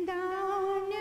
दान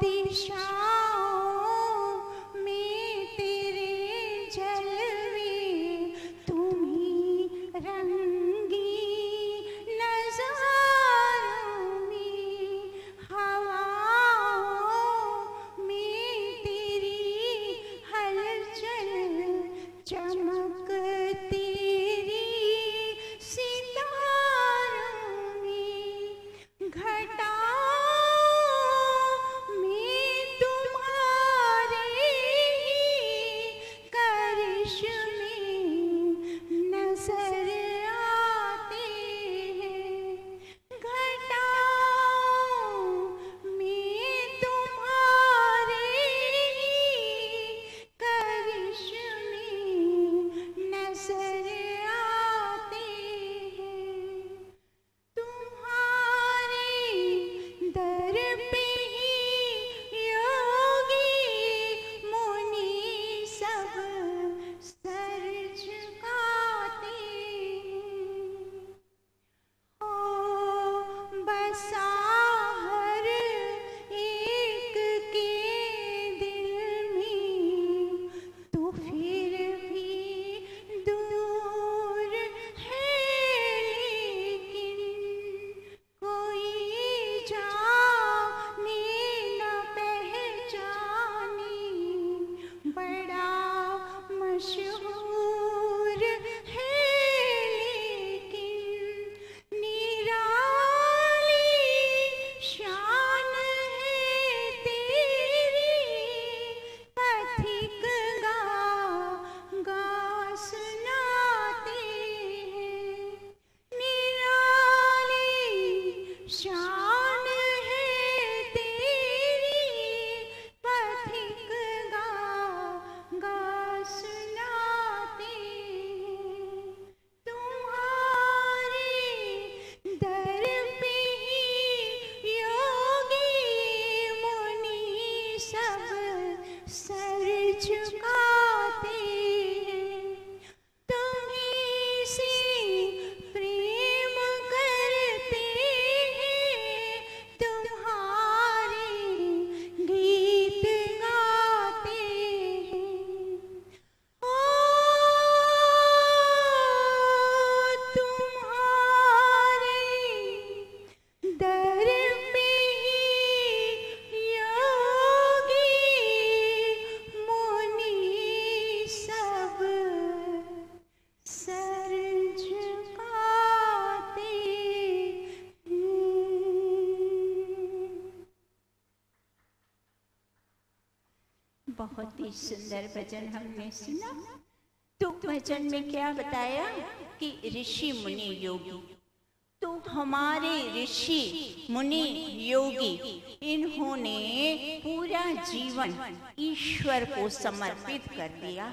दिशाओं में तेरे जलवे तुम्हीं रंगी नज़ारों में, हवाओं में तेरी हलचल चमक तेरी सितारों में, घटाओं में तुम्हारे करिश्मे नजर आते हैं, घटाओं में तुम्हारे करिश्मे नजर आते हैं। तुम्हारे दर पे ही योगी मुनि सब सर झुकाते हैं। हो बसा हर एक के दिल में, तो फिर भी दूर है, लेकिन कोई जाने न पहचाने, बड़ा मशहूर है, लेकिन निराली शान है तेरी, पथिक गा गा सुनाते हैं। निराली शान है तेरी, पथिक गा गा सुनाते हैं। तुम्हारे दर पे ही योगी मुनि सब सर झुकाते हैं। तुम्हीं से प्रेम करते हैं, तुम्हारे गीत गाते हैं। ओ तुम्हारे दर पे ही योगी मुनि सब सर झुकाते हैं। बहुत ही सुंदर भजन हमने सुना। तो भजन में क्या बताया कि ऋषि मुनि योगी, तो हमारे ऋषि मुनि योगी इन्होंने पूरा जीवन ईश्वर को समर्पित कर दिया।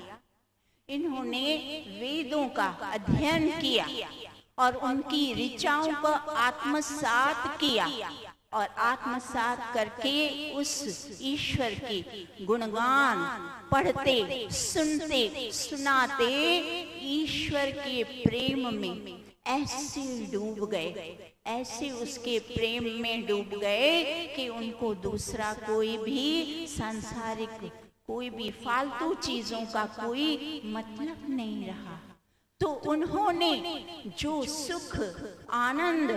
इन्होंने वेदों का अध्ययन किया और उनकी ऋचाओं को आत्मसात किया, और आत्मसात करके उस ईश्वर की गुणगान पढ़ते, सुनते, सुनाते ईश्वर के प्रेम में ऐसे डूब गए, ऐसे उसके प्रेम में डूब गए कि उनको दूसरा कोई भी सांसारिक, कोई भी फालतू चीजों का कोई मतलब नहीं रहा। तो उन्होंने जो सुख, आनंद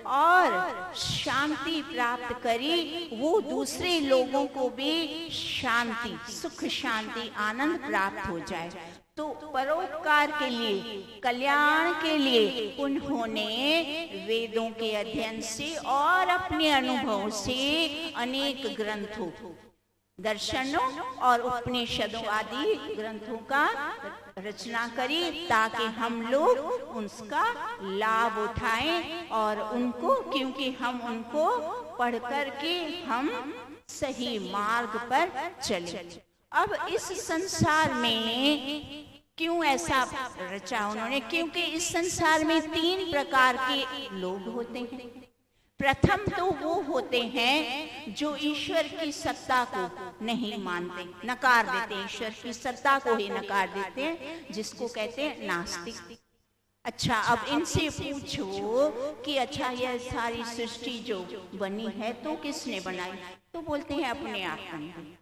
और शांति प्राप्त करी, वो दूसरे लोगों को भी शांति, सुख, शांति, आनंद प्राप्त हो जाए। तो परोपकार के लिए, कल्याण के लिए उन्होंने वेदों के अध्ययन से और अपने अनुभव से अनेक ग्रंथों, दर्शनों और उपनिषदों आदि ग्रंथों का रचना करी, ताकि हम लोग उसका लाभ उठाएं और उनको, क्योंकि हम उनको पढ़ करके हम सही मार्ग पर चले। अब इस संसार में क्यों ऐसा रचा उन्होंने? क्योंकि इस संसार में 3 प्रकार के लोग होते हैं। प्रथम तो वो होते हैं जो ईश्वर की सत्ता को नहीं मानते, नकार देते, ईश्वर की सत्ता को ही नकार देते हैं, जिसको कहते हैं नास्तिक। अच्छा, अब इनसे पूछो कि अच्छा यह सारी सृष्टि जो बनी है तो किसने बनाई? तो बोलते हैं अपने आप बनी।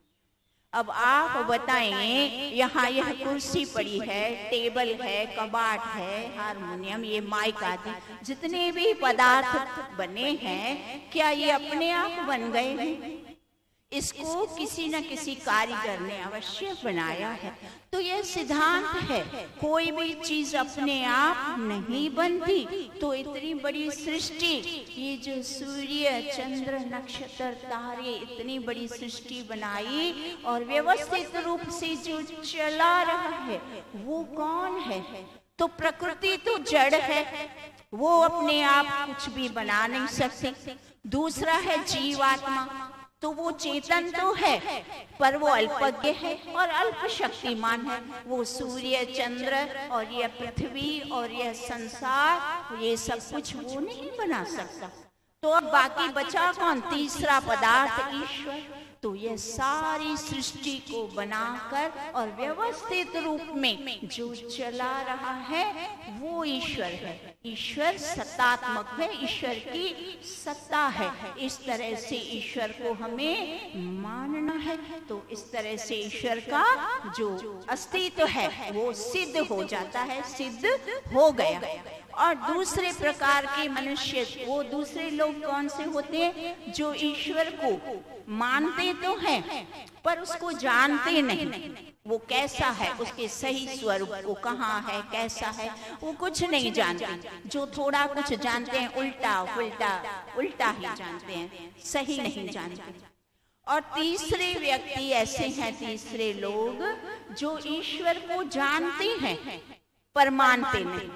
अब आप बताएं, यहाँ यह कुर्सी पड़ी है, टेबल है, कबाट है, हारमोनियम, ये माइक आदि जितने भी पदार्थ बने हैं, क्या ये अपने आप बन गए हैं? इसको किसी न किसी कारीगर ने अवश्य बनाया है। तो यह सिद्धांत है, कोई भी चीज अपने आप नहीं बनती। तो इतनी बड़ी सृष्टि, ये जो सूर्य, चंद्र, नक्षत्र, तारे, इतनी बड़ी सृष्टि बनाई और व्यवस्थित रूप से जो चला रहा है वो कौन है? तो प्रकृति तो जड़ है, वो अपने आप कुछ भी बना नहीं सकती। दूसरा है जीवात्मा, तो वो चेतन तो है पर वो अल्पज्ञ है और अल्प शक्तिमान है। वो सूर्य, चंद्र और यह पृथ्वी और यह संसार, ये सब कुछ वो नहीं बना सकता। तो अब बाकी बचा कौन? तीसरा पदार्थ ईश्वर। तो यह सारी सृष्टि को बनाकर और व्यवस्थित रूप में जो चला रहा है वो ईश्वर है। ईश्वर सत्तात्मक है, ईश्वर की सत्ता है। इस तरह से ईश्वर को हमें मानना है। तो इस तरह से ईश्वर का जो अस्तित्व है वो सिद्ध हो जाता है, सिद्ध हो गया। और दूसरे प्रकार के मनुष्य, वो दूसरे लोग कौन से होते हैं? जो ईश्वर को मानते तो हैं पर उसको जानते नहीं। वो कैसा है, उसके सही स्वरूप को कहाँ है, कैसा है, वो कुछ नहीं जानते। जो थोड़ा कुछ जानते हैं उल्टा उल्टा उल्टा ही जानते हैं, सही नहीं जानते। और तीसरे व्यक्ति ऐसे हैं, तीसरे लोग जो ईश्वर को जानते हैं पर मानते नहीं।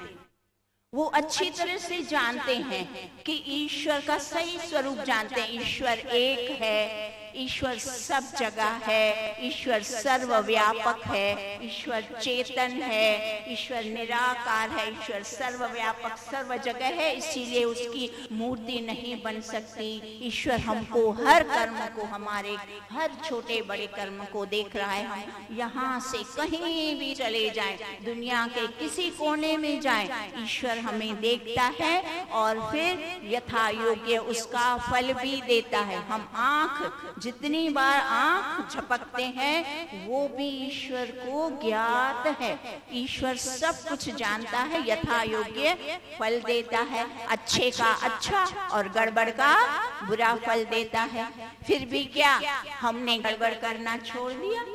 वो अच्छी तरह से जानते हैं कि ईश्वर का सही स्वरूप जानते हैं। ईश्वर एक है, ईश्वर सब जगह है, ईश्वर सर्वव्यापक है, ईश्वर चेतन है, ईश्वर निराकार है, ईश्वर सर्वव्यापक सर्व जगह है, इसीलिए उसकी मूर्ति नहीं बन सकती। ईश्वर हमको हर कर्म को, हमारे हर छोटे बड़े कर्म को देख रहा है। हम यहाँ से कहीं भी चले जाएं, दुनिया के किसी कोने में जाएं, ईश्वर हमें देखता है और फिर यथा योग्य उसका फल भी देता है। हम आंख, जितनी बार आंख झपकते हैं वो भी ईश्वर को ज्ञात है। ईश्वर सब कुछ जानता है, यथा योग्य फल देता है। अच्छे का अच्छा और गड़बड़ का बुरा फल देता है। फिर भी क्या हमने गड़बड़ करना छोड़ दिया?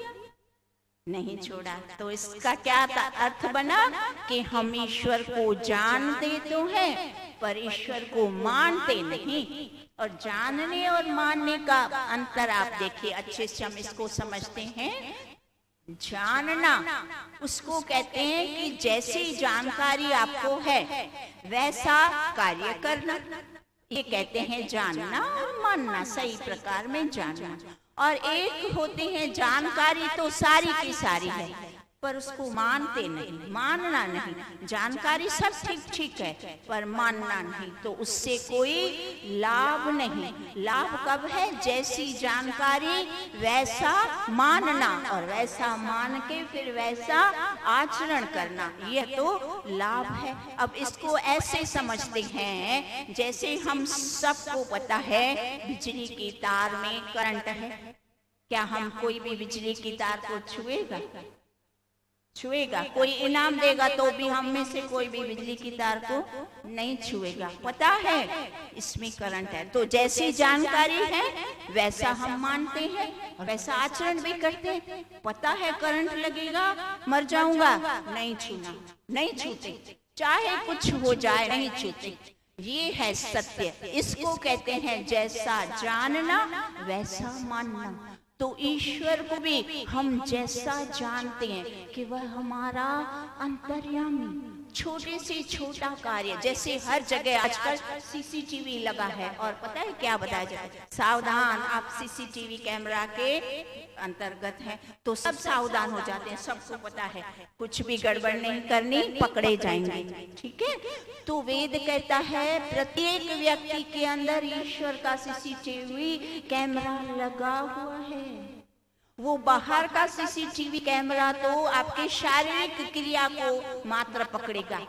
नहीं छोड़ा। तो इसका क्या अर्थ बना कि हम ईश्वर को जानते तो हैं पर ईश्वर को मानते नहीं। और जानने और मानने का अंतर आप देखिए, अच्छे से हम इसको समझते हैं। जानना उसको कहते हैं कि जैसी जानकारी आपको है वैसा कार्य करना, ये कहते हैं जानना और मानना, सही प्रकार में जानना। और एक होते हैं जानकारी तो सारी की सारी है पर उसको मानते नहीं, मानना नहीं। जानकारी सब ठीक ठीक है पर मानना नहीं, तो उससे कोई लाभ नहीं। लाभ कब है? जैसी जानकारी वैसा मानना और वैसा मान के फिर वैसा आचरण करना, यह तो लाभ है। अब इसको ऐसे समझते हैं जैसे हम सबको पता है बिजली की तार में करंट है। क्या हम कोई भी बिजली की तार को छुएगा? छुएगा? कोई इनाम देगा तो भी हम में से कोई भी बिजली की तार को नहीं छुएगा। पता है इसमें करंट है। तो जैसी जानकारी है वैसा हम मानते हैं और वैसा आचरण भी करते हैं। पता है करंट लगेगा, मर जाऊंगा, नहीं छूना, नहीं छूते, चाहे कुछ हो जाए नहीं छूते। ये है सत्य। इसको कहते हैं जैसा जानना वैसा मानना। तो ईश्वर को भी हम जैसा जानते हैं कि वह हमारा अंतर्यामी, छोटे से छोटा कार्य, जैसे हर जगह आजकल सीसीटीवी लगा है और पता है क्या बताया जाए? सावधान, आप सीसीटीवी कैमरा के अंतर्गत हैं। तो सब सावधान हो जाते हैं, सबको पता है कुछ भी गड़बड़ नहीं करनी, पकड़े जाएंगे। ठीक है? तो वेद कहता है प्रत्येक व्यक्ति के अंदर ईश्वर का सीसीटीवी कैमरा लगा हुआ है। वो बाहर का सीसीटीवी कैमरा तो आपके शारीरिक क्रिया को मात्र पकड़ेगा,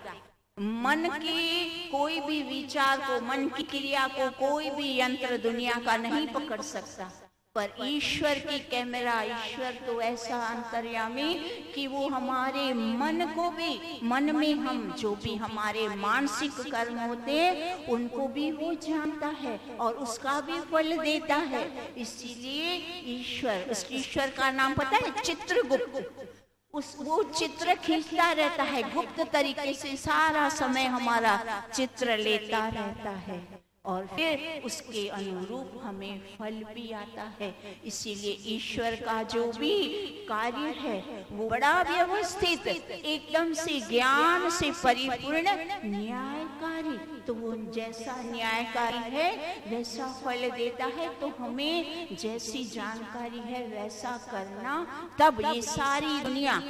मन की कोई भी विचार को, मन की क्रिया को कोई भी यंत्र दुनिया का नहीं पकड़ सकता, पर ईश्वर की कैमरा, ईश्वर तो ऐसा अंतर्यामी कि वो हमारे मन को भी, मन में हम जो भी हमारे मानसिक कर्म होते हैं उनको भी वो जानता है और उसका भी फल देता है। इसीलिए ईश्वर, उस ईश्वर का नाम पता है? चित्रगुप्त। वो चित्र खींचता रहता है, गुप्त तरीके से सारा समय हमारा चित्र लेता रहता है और फिर उसके अनुरूप हमें फल भी आता है। इसीलिए ईश्वर का जो भी कार्य है वो बड़ा व्यवस्थित, एकदम से ज्ञान से परिपूर्ण न्यायकारी। तो वो जैसा न्यायकारी है वैसा फल देता है। तो हमें जैसी जानकारी है वैसा करना, तब ये सारी दुनिया,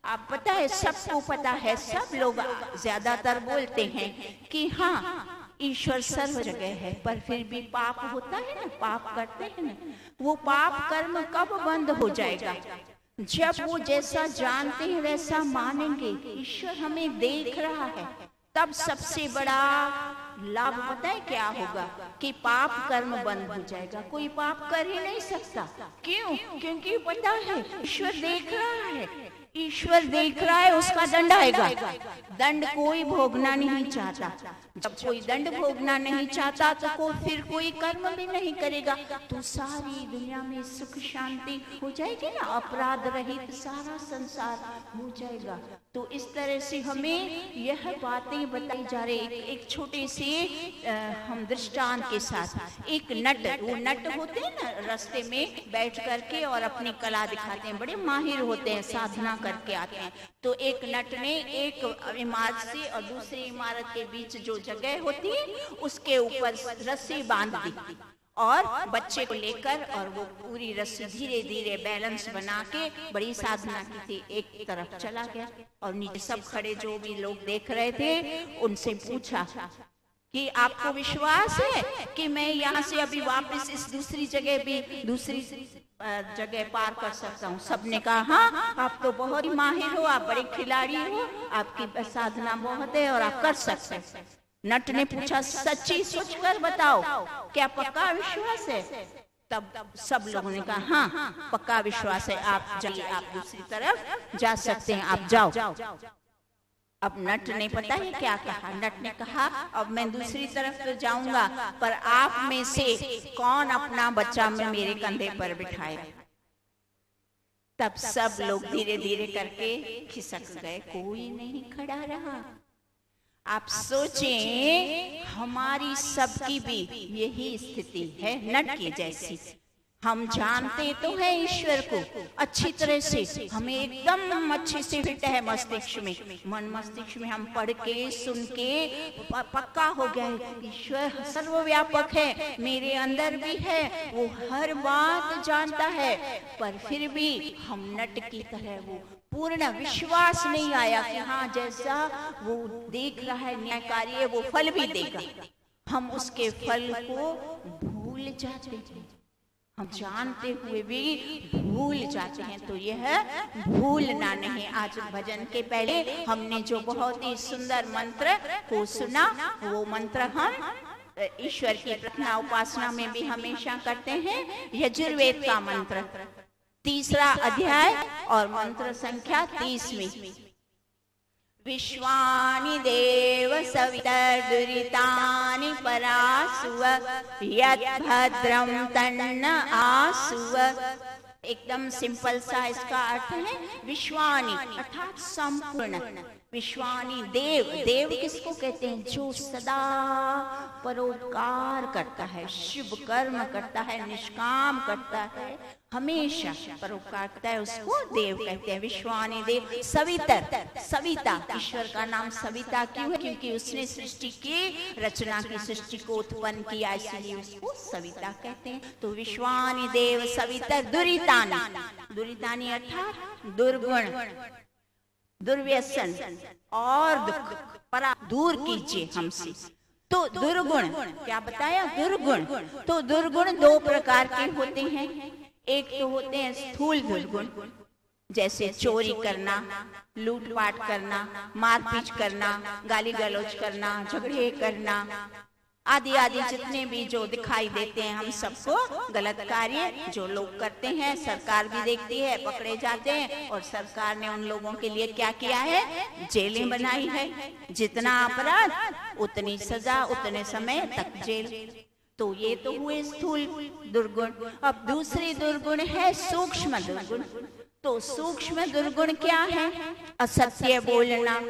आप पता है, सबको पता है, सब लोग ज्यादातर बोलते हैं कि हाँ ईश्वर सर्व जगह है, पर फिर भी पाप होता है ना, पाप करते हैं ना। वो पाप कर्म कब बंद हो जाएगा? जब वो जैसा जानते हैं वैसा मानेंगे। ईश्वर हमें देख रहा है, तब सबसे बड़ा लाभ पता है क्या होगा? कि पाप कर्म बंद हो जाएगा। कोई पाप कर ही नहीं सकता। क्यों? क्योंकि पता है ईश्वर देख रहा है, ईश्वर देख रहा है, उसका दंड आएगा। दंड कोई भोगना नहीं चाहता। जब कोई दंड भोगना नहीं चाहता तो फिर कोई कर्म भी नहीं करेगा, तो सारी दुनिया में सुख शांति हो जाएगी ना, अपराध रहित सारा संसार हो जाएगा। तो इस तरह से हमें यह बातें बताई जा रही। एक छोटे से हम दृष्टांत के साथ, एक नट, वो नट होते हैं ना, रास्ते में बैठ करके और अपनी कला दिखाते हैं, बड़े माहिर होते हैं, साधना करके आते हैं। तो एक नट ने एक इमारत से और दूसरी इमारत के बीच जो जगह होती है उसके ऊपर रस्सी बांध दी और बच्चे को लेकर, और वो पूरी रस्सी धीरे धीरे बैलेंस बना के बड़ी साधना की थी, एक तरफ चला गया। और नीचे सब खड़े जो भी लोग देख रहे थे उनसे पूछा कि आपको विश्वास है कि मैं यहाँ से अभी वापस इस दूसरी जगह भी, दूसरी जगह पार कर सकता हूँ? सबने कहा हाँ, आप तो बहुत ही माहिर हो, आप बड़े खिलाड़ी हो, आपकी साधना बहुत है और आप कर सकते हैं। नट ने पूछा, सच्ची सोच कर बताओ, क्या पक्का विश्वास है? तब सब लोगों ने कहा हाँ पक्का विश्वास है, आप जाइए, आप दूसरी तरफ जा सकते हैं, आप जाओ। अब नट ने पता है क्या कहा? नट ने कहा अब मैं दूसरी तरफ तो जाऊंगा, पर आप में से कौन अपना बच्चा में मेरे कंधे पर बिठाएगा? तब सब लोग धीरे धीरे करके खिसक गए, कोई नहीं खड़ा रहा। आप सोचें हमारी सबकी भी यही स्थिति है नट की जैसी। हम जानते तो है ईश्वर को अच्छी तरह से, हमें एकदम अच्छे से फिट है मस्तिष्क में, मन मस्तिष्क में हम पढ़ के सुन के पक्का हो गया है ईश्वर सर्वव्यापक है, मेरे अंदर भी है, वो हर बात जानता है। पर फिर भी हम नट की तरह वो पूर्ण विश्वास नहीं आया कि हाँ जैसा वो देख रहा है न्यायकारी है वो फल भी देगा। हम उसके फल को भूल जाते हैं, हम जानते हुए भी भूल जाते हैं। तो यह भूलना नहीं। आज भजन के पहले हमने जो बहुत ही सुंदर मंत्र को सुना, वो मंत्र हम ईश्वर की प्रार्थना उपासना में भी हमेशा करते हैं। यजुर्वेद का मंत्र 3रा अध्याय और मंत्र संख्या 30 में, विश्वानि देव सवितर्दुरितानि परासुव यत् भद्रं तन्न आसुव। एकदम सिंपल सा इसका अर्थ है विश्वानि अर्थात संपूर्ण। विश्वानि देव, देव किसको कहते हैं? जो सदा परोपकार करता है, शुभ कर्म करता है, निष्काम करता है, हमेशा परोपकार करता है, उसको देव कहते हैं। विश्वानि देव सवितर, सविता, ईश्वर का नाम सविता क्यों है? क्योंकि उसने सृष्टि की रचना की, सृष्टि को उत्पन्न किया, इसलिए उसको सविता कहते हैं। तो विश्वानि देव सवितर दुरितानि, दुरितानि अर्थात दुर्गुण, दुर्व्यसन और दुख परा दूर कीजिए हमसे। तो दुर्गुण क्या बताया? दुर्गुण, तो दुर्गुण 2 प्रकार के होते हैं। एक तो होते हैं स्थूल दुर्गुण, जैसे चोरी करना, लूटपाट करना, मारपीट करना, गाली गलौज करना, झगड़े करना आदि आदि जितने भी जो दिखाई देते हैं हम सबको गलत कार्य जो लोग करते हैं, सरकार भी देखती है, पकड़े जाते हैं। और सरकार ने उन लोगों के लिए क्या किया है? जेलें बनाई है। जितना अपराध उतनी सजा, उतने समय तक जेल। तो ये तो हुए स्थूल दुर्गुण। अब दूसरी दुर्गुण है सूक्ष्म दुर्गुण। तो सूक्ष्म दुर्गुण क्या है? असत्य बोलना,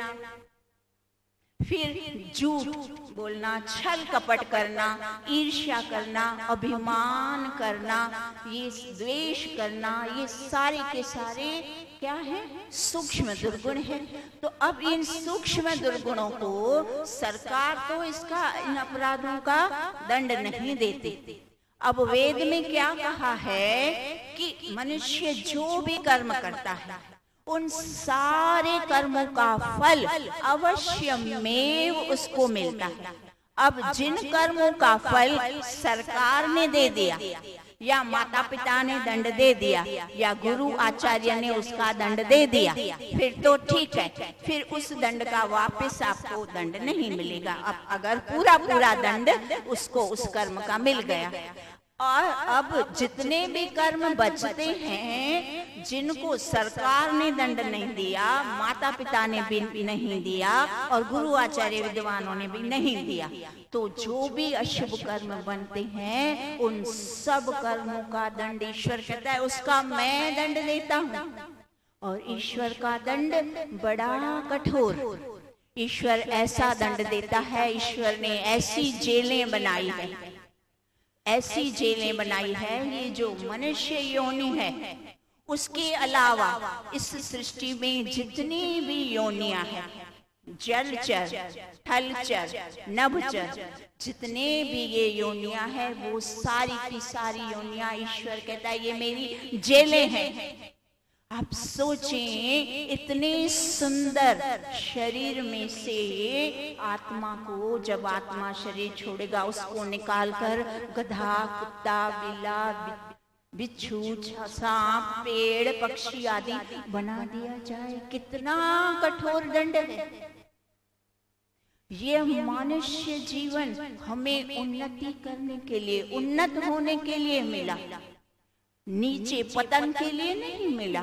फिर झूठ बोलना, छल कपट करना, ईर्ष्या करना, अभिमान करना, ये द्वेष करना, ये सारे के सारे क्या है? सूक्ष्म दुर्गुण है। तो अब इन सूक्ष्म दुर्गुणों को सरकार तो इसका, इन अपराधों का दंड नहीं देती। अब वेद में क्या कहा है कि मनुष्य जो भी कर्म करता है उन सारे कर्मों का फल अवश्य में उसको मिलता है। अब जिन कर्मों का फल सरकार ने दे दिया, या माता पिता ने दंड दे दिया, या गुरु आचार्य ने उसका दंड दे दिया, फिर तो ठीक है, फिर उस दंड का वापस आपको दंड नहीं मिलेगा। अब अगर पूरा पूरा दंड उसको उस कर्म का मिल गया। और अब जितने भी कर्म बचते हैं जिनको सरकार ने दंड नहीं दिया, माता पिता ने भी नहीं दिया, और गुरु आचार्य विद्वानों ने भी नहीं दिया, तो जो भी अशुभ कर्म बनते हैं उन सब कर्मों का दंड ईश्वर कहता है उसका मैं दंड देता हूँ। और ईश्वर का दंड बड़ा कठोर। ईश्वर ऐसा दंड देता है, ईश्वर ने ऐसी जेलें बनाई है, ऐसी जेलें बनाई है। ये जो मनुष्य योनि है उसके अलावा इस सृष्टि में जितनी भी योनियां हैं, जलचर, थलचर, नभचर, जितने भी ये योनियां हैं वो सारी की सारी योनियां ईश्वर कहता है ये मेरी जेलें हैं। आप सोचें, इतने सुंदर शरीर में से आत्मा को, जब आत्मा शरीर छोड़ेगा उसको निकालकर गधा, कुत्ता, बिल्ला, बिच्छू, सांप, पेड़, पक्षी आदि बना दिया जाए, कितना कठोर दंड है। ये मनुष्य जीवन हमें उन्नति करने के लिए, उन्नत होने के लिए मिला, नीचे पतन के लिए नहीं मिला।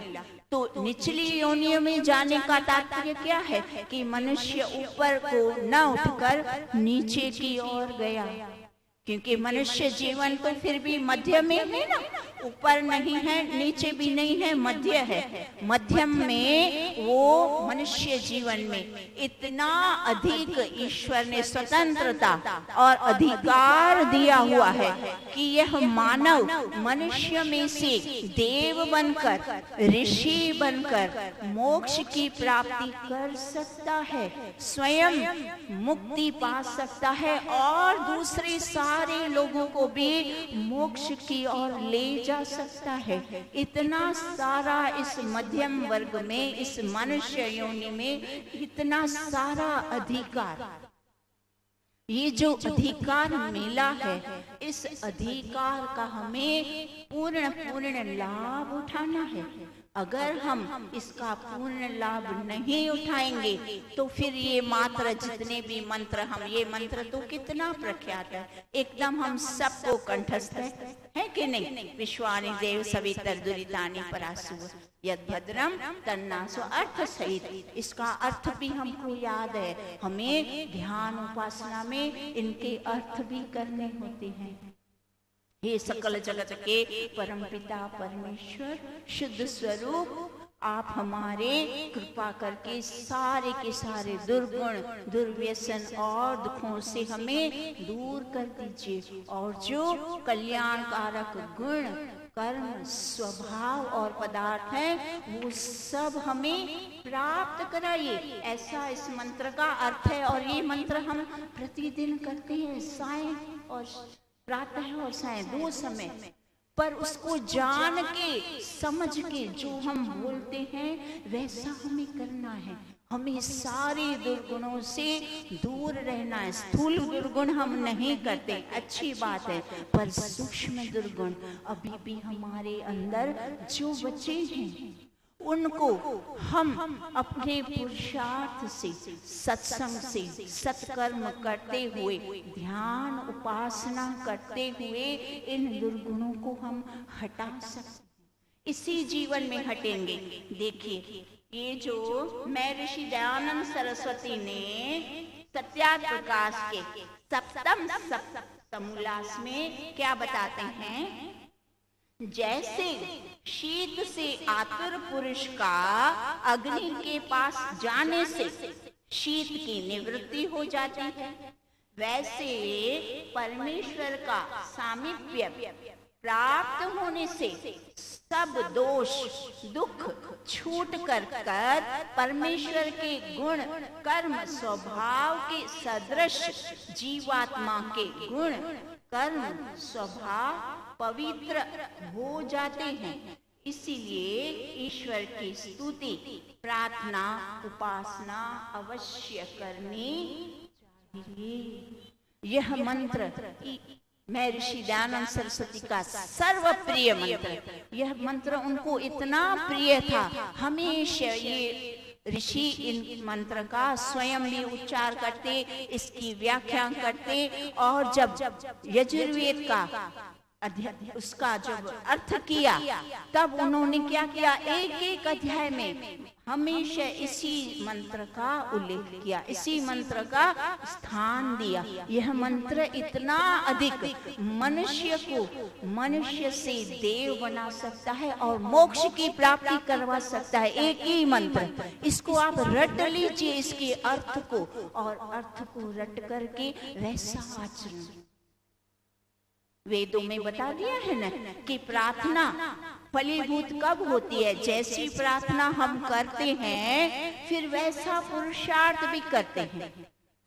तो निचली योनियों में जाने का तात्पर्य क्या है? कि मनुष्य ऊपर को न उठकर नीचे की ओर गया, क्योंकि मनुष्य जीवन तो फिर भी मध्य में है ना, ऊपर नहीं है नीचे भी नहीं है, मध्य है। मध्यम में वो मनुष्य जीवन में इतना अधिक ईश्वर ने स्वतंत्रता और अधिकार दिया हुआ है कि यह मानव मनुष्य में से देव बनकर, ऋषि बनकर मोक्ष की प्राप्ति कर सकता है, स्वयं मुक्ति पा सकता है, और दूसरे सारे लोगों को भी मोक्ष की ओर ले जा सकता है। इतना सारा इस मध्यम वर्ग में, इस मनुष्य योनि में इतना सारा अधिकार, ये जो अधिकार मिला है, इस अधिकार का हमें पूर्ण लाभ उठाना है। अगर हम इसका पूर्ण लाभ नहीं उठाएंगे तो फिर ये मात्र जितने भी मंत्र, हम ये मंत्र तो कितना प्रख्यात है, एकदम हम सबको कंठस्थ है कि नहीं? विश्वानि देव सवितर दुरितानि परासु यद भद्रम तन्नासो, अर्थ सहित इसका अर्थ भी हमको याद है। हमें ध्यान उपासना में इनके अर्थ भी करने होते हैं। हे सकल जगत के परम पिता परमेश्वर शुद्ध स्वरूप, आप हमारे कृपा करके सारे के सारे दुर्गुण, दुर्व्यसन और दुखों से हमें दूर कर दीजिए, और जो कल्याणकारक गुण, कर्म, स्वभाव और पदार्थ हैं वो सब हमें प्राप्त कराइए। ऐसा इस मंत्र का अर्थ है। और ये मंत्र हम प्रतिदिन करते हैं, सायं और प्रातः और सायं 2 समय, पर उसको जान के, समझ के जो हम बोलते हैं वैसा हमें करना है। हमें सारे दुर्गुणों से दूर रहना है। स्थूल दुर्गुण हम नहीं करते, अच्छी बात है, पर सूक्ष्म दुर्गुण अभी भी हमारे अंदर जो बचे हैं उनको हम अपने पुरुषार्थ से, सत्संग से, सत्कर्म करते हुए, ध्यान उपासना करते हुए इन दुर्गुणों को हम हटा सकते, इसी जीवन में हटेंगे। देखिए, ये जो मैं ऋषि दयानंद सरस्वती ने सत्यार्थ प्रकाश के सप्तम सप्तमोल्लास में क्या बताते हैं, जैसे शीत से आतुर पुरुष का अग्नि के पास जाने से शीत की निवृत्ति हो जाती है, वैसे परमेश्वर का सामीप्य प्राप्त होने से सब दोष दुख छूट कर परमेश्वर के गुण कर्म स्वभाव के सदृश जीवात्मा के गुण कर्म स्वभाव पवित्र हो जाते हैं। इसीलिए ईश्वर की स्तुति प्रार्थना उपासना अवश्य करनी चाहिए। यह मंत्र मैं ऋषि दयानंद सरस्वती का सर्वप्रिय मंत्र, यह मंत्र उनको इतना प्रिय था, हमेशा ये ऋषि इन मंत्र का स्वयं भी उच्चार करते, इसकी व्याख्या करते, और जब यजुर्वेद का उसका जब अर्थ किया तब उन्होंने क्या किया, एक एक अध्याय में हमेशा इसी मंत्र का उल्लेख किया, इसी मंत्र का स्थान दिया। यह मंत्र इतना अधिक मनुष्य को मनुष्य से देव बना सकता है और मोक्ष की प्राप्ति करवा सकता है। एक ही मंत्र, इसको आप रट लीजिए इसके अर्थ को, और अर्थ को रट करके वैसा आचरण। वेदों में बता दिया है ना कि प्रार्थना फलीभूत कब होती है, जैसी प्रार्थना हम करते हैं फिर वैसा पुरुषार्थ भी करते हैं।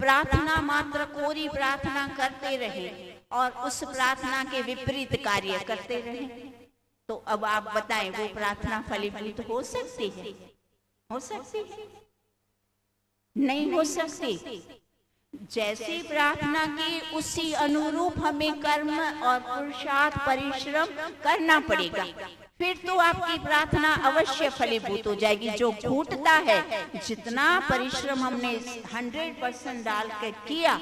प्रार्थना मात्र कोरी प्रार्थना करते रहे और उस प्रार्थना के विपरीत कार्य करते रहे, तो अब आप बताएं वो प्रार्थना फलीभूत हो सकती है? हो सकती है? नहीं हो सकती। जैसी प्रार्थना की उसी अनुरूप हमें कर्म और पुरुषार्थ परिश्रम करना पड़ेगा, फिर तो आपकी प्रार्थना अवश्य फलीभूत हो जाएगी। जो फूटता है, जितना परिश्रम हमने 100% डाल कर किया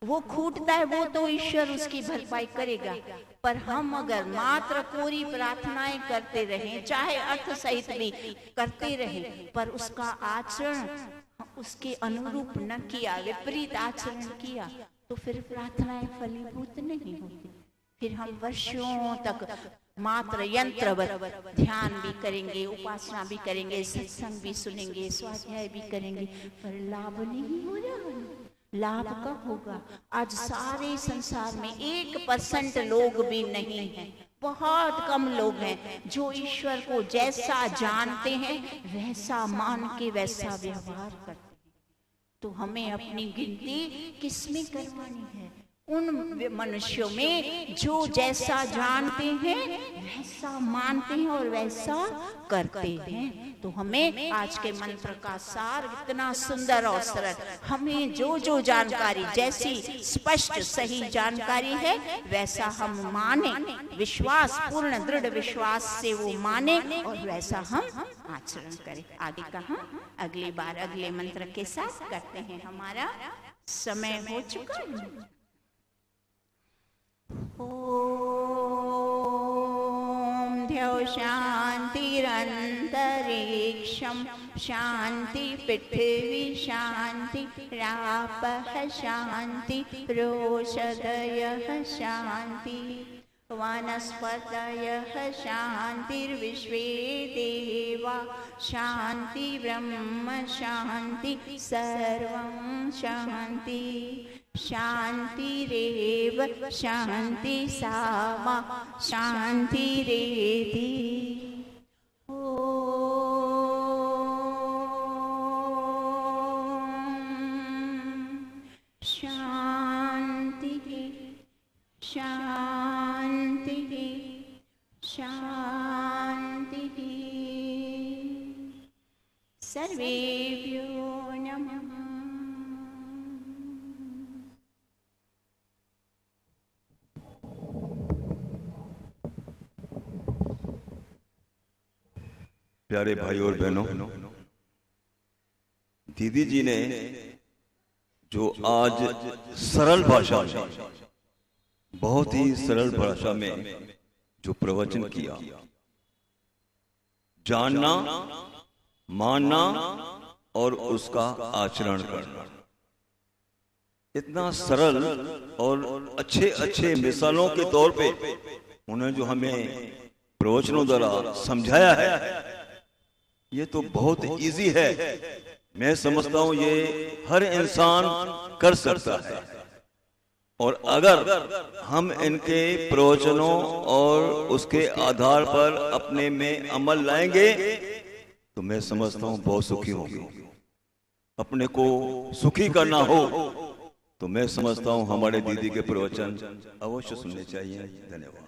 वो खूटता है, वो तो ईश्वर उसकी भरपाई करेगा। पर हम अगर मात्र कोरी प्रार्थनाएं करते रहें, चाहे अर्थ सहित भी करते रहें, पर उसका आचरण उसके अनुरूप न किया, विपरीत आचरण किया, तो फिर प्रार्थनाएं फलीभूत नहीं होती। फिर हम वर्षों तक मात्र यंत्रवत ध्यान भी करेंगे, उपासना भी करेंगे, सत्संग भी सुनेंगे, स्वाध्याय भी करेंगे, पर लाभ नहीं हो रहा। लाभ कब होगा? आज सारे संसार में 1% लोग भी नहीं हैं, बहुत कम लोग हैं जो ईश्वर को जैसा जानते हैं वैसा मान के वैसा व्यवहार करते हैं। तो हमें अपनी गिनती किसमें करवानी है? उन मनुष्यों में जो जैसा जानते हैं वैसा मानते हैं और वैसा करते हैं। तो हमें आज के मंत्र का सार इतना सुंदर और सरल, हमें जो जो जानकारी जैसी स्पष्ट सही जानकारी है वैसा हम माने, विश्वास पूर्ण दृढ़ विश्वास से वो माने और वैसा हम आचरण करें। आगे कहाँ अगली बार अगले मंत्र के साथ करते हैं। हमारा समय हो चुका है। ओम द्यौ शांतिरंतरिक्षं शांति पृथ्वी शांति रापः शांति रोषधयः शांति वनस्पतयः शांतिर्विश्वे देवा शांति ब्रह्म शांति सर्वं शांति शांतिरेव शांति सामा शांतिरेधि। शांति शांति शांति। सर्वेभ्यो नमः। प्यारे भाई और बहनों, दीदी जी ने जो आज सरल भाषा में, बहुत ही सरल भाषा में जो प्रवचन किया, जानना, मानना और उसका आचरण करना, इतना सरल और अच्छे अच्छे मिसालों के तौर पे उन्होंने जो हमें प्रवचनों द्वारा समझाया है, ये तो बहुत इजी है। मैं समझता हूं ये हर इंसान कर सकता है, और अगर हम इनके प्रवचनों और उसके आधार पर अपने में अमल लाएंगे तो मैं समझता हूं बहुत सुखी होंगे। अपने को सुखी करना हो तो मैं समझता हूं हमारे दीदी के प्रवचन अवश्य सुनने चाहिए। धन्यवाद।